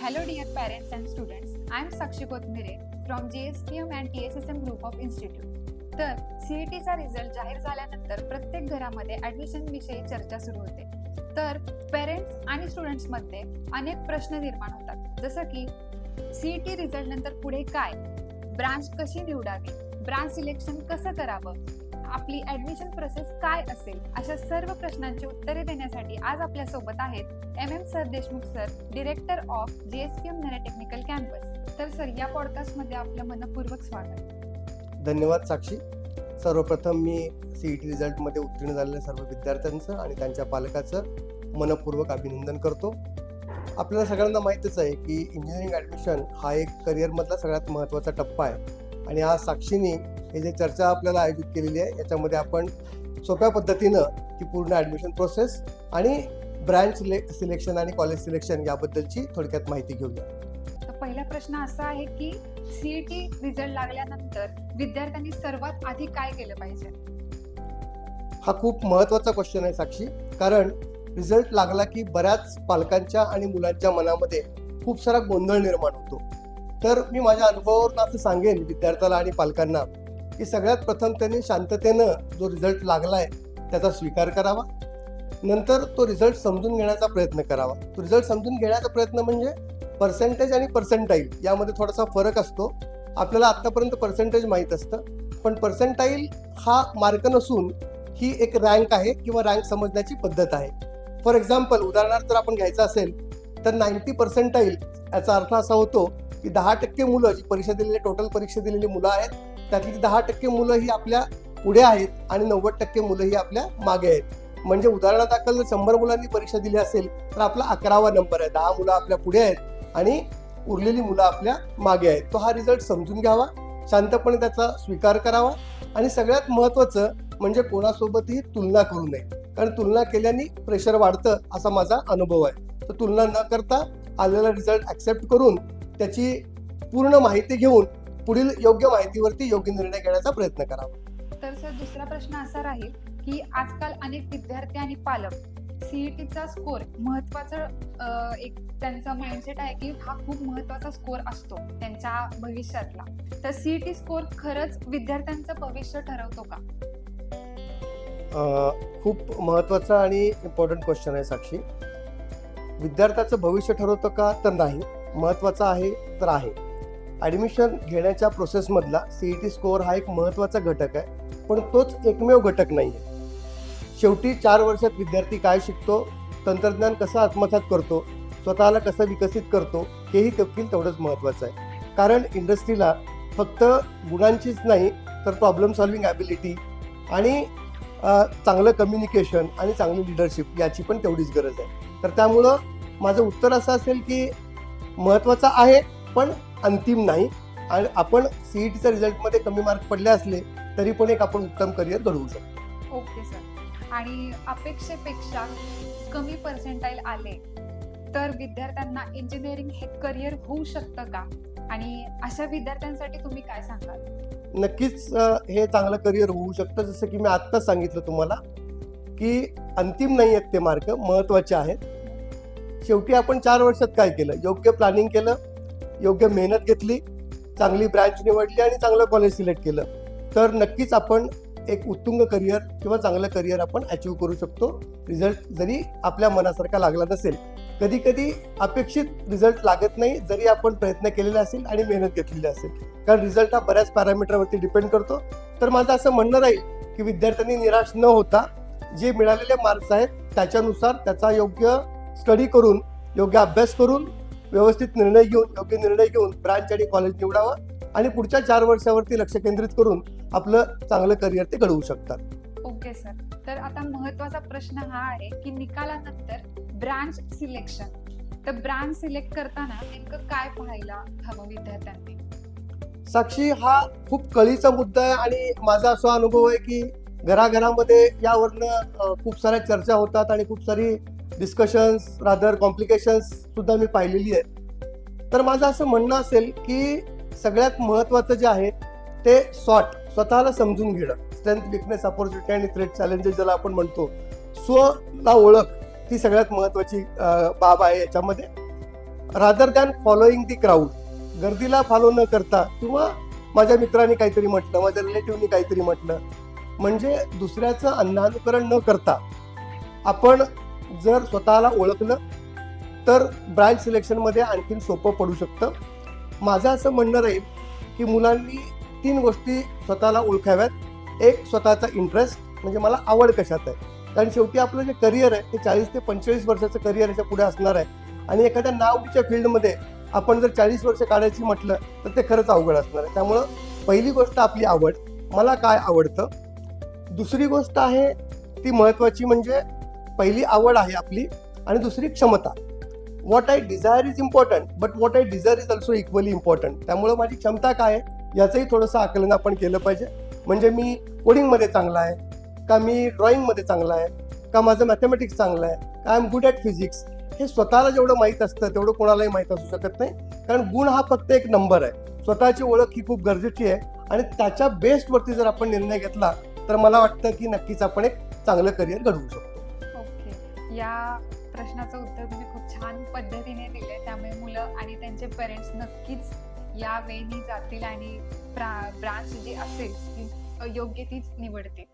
Hello dear parents and students, I am Sakshi Kotmire from JSPM and TSSM Group of Institute. तर CETचा result जाहीर झाल्यानंतर प्रत्येक घरामध्ये admission विषयी चर्चा सुरू होते. तर पेरेंट्स आणि स्टुडंट्स मध्ये अनेक प्रश्न निर्माण होतात, जसं की CET रिझल्ट नंतर पुढे काय, ब्रांच कशी निवडावी, ब्रांच सिलेक्शन कसं करावं, आपली ऍडमिशन प्रोसेस काय असेल, अशा सर्व प्रश्नांची उत्तरे देण्यासाठी आज आपल्या सोबत आहेत MM sir Deshmukh sir, director of JSPM Nare technical campus. तर सर, या पॉडकास्ट मध्ये आपलं मनपूर्वक स्वागत. धन्यवाद साक्षी. सर्वप्रथम मी CET रिझल्ट मध्ये उत्तीर्ण झालेल्या सर्व विद्यार्थ्यांचं आणि त्यांच्या पालकाचं मनपूर्वक अभिनंदन करतो. आपल्याला सगळ्यांना माहीतच आहे की इंजिनिअरिंग ॲडमिशन हा एक करिअरमधला सगळ्यात महत्त्वाचा टप्पा आहे आणि आज साक्षीने हे जे चर्चा आपल्याला आयोजित केलेली आहे याच्यामध्ये आपण सोप्या पद्धतीनं ही पूर्ण ॲडमिशन प्रोसेस आणि ब्रँच सिलेक्शन आणि कॉलेज सिलेक्शन याबद्दलची थोडक्यात माहिती घेऊया. तर पहिला प्रश्न असा आहे की CET रिझल्ट लागल्यानंतर विद्यार्थ्यांनी सर्वात आधी काय केलं पाहिजे? हा खूप महत्त्वाचा क्वेश्चन आहे साक्षी, कारण रिझल्ट लागला की बऱ्याच पालकांच्या आणि मुलांच्या मनामध्ये खूप सारा गोंधळ निर्माण होतो. तर मी माझ्या अनुभवावरून असं सांगेन विद्यार्थ्याला आणि पालकांना की सगळ्यात प्रथम त्यांनी शांततेनं जो रिझल्ट लागला आहे त्याचा स्वीकार करावा. नंतर तो रिझल्ट समजून घेण्याचा प्रयत्न करावा. तो रिझल्ट समजून घेण्याचा प्रयत्न म्हणजे पर्सेंटेज आणि पर्सेंटाईल यामध्ये थोडासा फरक असतो. आपल्याला आत्तापर्यंत पर्सेंटेज माहीत असतं, पण पर्सेंटाईल हा मार्क नसून ही एक रँक आहे किंवा रँक समजण्याची पद्धत आहे. फॉर एक्झाम्पल, उदाहरणार्थ जर आपण घ्यायचं असेल तर 90 पर्सेंटाईल याचा अर्थ असा होतो की 10% मुलं जी परीक्षा दिलेली टोटल परीक्षा दिलेली मुलं आहेत त्यातली 10% मुलं ही आपल्या पुढे आहेत आणि 90% मुलं ही आपल्या मागे आहेत. म्हणजे उदाहरणादाखल जर 100 मुलांनी परीक्षा दिली असेल तर आपला 11वा नंबर आहे. 10 मुलं आपल्या पुढे आहेत आणि उरलेली मुलं आपल्या मागे आहेत. तो हा रिझल्ट समजून घ्यावा, शांतपणे त्याचा स्वीकार करावा आणि सगळ्यात महत्त्वाचं म्हणजे कोणासोबतही तुलना करू नये, कारण तुलना केल्याने प्रेशर वाढतं असा माझा अनुभव आहे. तर तुलना न करता आलेला रिझल्ट ॲक्सेप्ट करून त्याची पूर्ण माहिती घेऊन पुढील योग्य माहितीवरती योग्य निर्णय घेण्याचा प्रयत्न करावा. तर सर, दुसरा प्रश्न असा राहील की आजकाल अनेक विद्यार्थी आणि पालक CETचा स्कोर महत्वाचं एक त्यांचा माइंडसेट आहे की हा खूप महत्वाचा स्कोर असतो त्यांच्या भविष्यातला. तर CET स्कोर खरंच विद्यार्थ्यांचं भविष्य ठरवतो का? खूप महत्त्वाचा आणि इम्पॉर्टंट क्वेश्चन आहे साक्षी. विद्यार्थ्याचं भविष्य ठरवतं का? तर नाही. महत्त्वाचं आहे तर आहे. ॲडमिशन घेण्याच्या प्रोसेसमधला CET स्कोअर हा एक महत्त्वाचा घटक आहे, पण तोच एकमेव घटक नाही आहे. शेवटी 4 वर्षात विद्यार्थी काय शिकतो, तंत्रज्ञान कसं आत्मसात करतो, स्वतःला कसं विकसित करतो हेही देखील तेवढंच महत्त्वाचं आहे. कारण इंडस्ट्रीला फक्त गुणांचीच नाही तर प्रॉब्लेम सॉल्विंग ॲबिलिटी आणि चांगलं कम्युनिकेशन आणि चांगली लिडरशिप याची पण तेवढीच गरज आहे. तर त्यामुळं माझं उत्तर असं असेल की महत्त्वाचं आहे पण अंतिम नाही. आणि आपण CETच्या रिझल्टमध्ये कमी मार्क पडले असले तरी पण एक आपण उत्तम करिअर घडवू शकतो. Okay sir. आणि अपेक्षेपेक्षा कमी पर्सेंटाईल आले तर विद्यार्थ्यांना इंजिनिअरिंग हे करिअर होऊ शकतं का? आणि अशा विद्यार्थ्यांसाठी तुम्ही काय सांगाल? नक्कीच हे चांगलं करिअर होऊ शकतं. जसं की मी आत्ताच सांगितलं तुम्हाला की अंतिम नाही आहेत ते मार्क, महत्त्वाचे आहेत. शेवटी आपण 4 वर्षात काय केलं? योग्य प्लॅनिंग केलं, योग्य मेहनत घेतली, चांगली ब्रँच निवडली आणि चांगलं कॉलेज सिलेक्ट केलं तर नक्कीच आपण एक उत्तुंग करिअर किंवा चांगलं करिअर आपण अचीव्ह करू शकतो. रिझल्ट जरी आपल्या मनासारखा लागला नसेल, कधी कधी अपेक्षित रिझल्ट लागत नाही जरी आपण प्रयत्न केलेला असेल आणि मेहनत घेतलेली असेल, कारण रिझल्ट हा बऱ्याच पॅरामीटरवरती डिपेंड करतो. तर माझं असं म्हणणं राहील की विद्यार्थ्यांनी निराश न होता जे मिळालेले मार्क्स आहेत त्याच्यानुसार त्याचा योग्य स्टडी करून, योग्य अभ्यास करून, व्यवस्थित योग्य निर्णय घेऊन ब्रांच आणि कॉलेज निवडावा आणि पुढच्या 4 वर्षावरती लक्ष केंद्रित करून आपलं चांगलं करिअर ते घडवू शकतात. Okay sir. तर आता महत्वाचा प्रश्न हा आहे की निकालानंतर ब्रांच सिलेक्शन. तर ब्रांच सिलेक्ट करताना नेमकं काय पाहायला हवं विद्यार्थ्यांनी? साक्षी, हा खूप कळीचा मुद्दा आहे आणि माझा असा अनुभव आहे की घराघरामध्ये यावरनं खूप साऱ्या चर्चा होतात आणि खूप सारी डिस्कशन्स, रादर कॉम्प्लिकेशन्स सुद्धा मी पाहिलेली आहेत. तर माझं असं म्हणणं असेल की सगळ्यात महत्त्वाचं जे आहे ते स्वतःला समजून घेणं, स्ट्रेंथ, विकनेस, अपॉर्च्युनिटी आणि थ्रेट, चॅलेंजेस ज्याला आपण म्हणतो, स्वला ओळख ही सगळ्यात महत्त्वाची बाब आहे याच्यामध्ये. रादर दॅन फॉलोईंग दी क्राऊड, गर्दीला फॉलो न करता किंवा माझ्या मित्रांनी काहीतरी म्हटलं, माझ्या रिलेटिव्हनी काहीतरी म्हटलं, म्हणजे दुसऱ्याचं अंधानुकरण न करता आपण जर स्वतःला ओळखलं तर ब्रँच सिलेक्शनमध्ये आणखीन सोपं पडू शकतं. माझं असं म्हणणं राहील की मुलांनी 3 गोष्टी स्वतःला ओळखाव्यात. एक, स्वतःचा इंटरेस्ट, म्हणजे मला आवड कशात आहे, कारण शेवटी आपलं जे करिअर आहे ते 40 ते 45 वर्षाचं करिअर याच्या पुढे असणार आहे आणि एखाद्या नावडीच्या फील्डमध्ये आपण जर 40 वर्ष काढायची म्हटलं तर ते खरंच अवघड असणार आहे. त्यामुळं पहिली गोष्ट आपली आवड, मला काय आवडतं. दुसरी गोष्ट आहे ती महत्त्वाची, म्हणजे पहिली आवड आहे आपली आणि दुसरी क्षमता. What I desire is important but what I desire is also equally important. त्यामुळं माझी क्षमता काय आहे याचंही थोडंसं आकलन आपण केलं पाहिजे. म्हणजे मी कोडिंगमध्ये चांगला आहे का, मी ड्रॉइंगमध्ये चांगला आहे का, माझं मॅथमॅटिक्स चांगलं आहे का, I am good at physics. हे स्वतःला जेवढं माहीत असतं तेवढं कोणालाही माहीत असू शकत नाही, कारण गुण हा फक्त एक नंबर आहे. स्वतःची ओळख ही खूप गरजेची आहे आणि त्याच्या बेस्टवरती जर आपण निर्णय घेतला तर मला वाटतं की नक्कीच आपण एक चांगलं करिअर घडवू शकतो. ओके, या प्रश्नाचं उत्तर तुम्ही खूप छान पद्धतीने दिले. त्यामुळे मुलं आणि त्यांचे पेरेंट्स नक्कीच या वेळी जातील आणि ब्रांच जी असेल ती योग्य तीच निवडतील.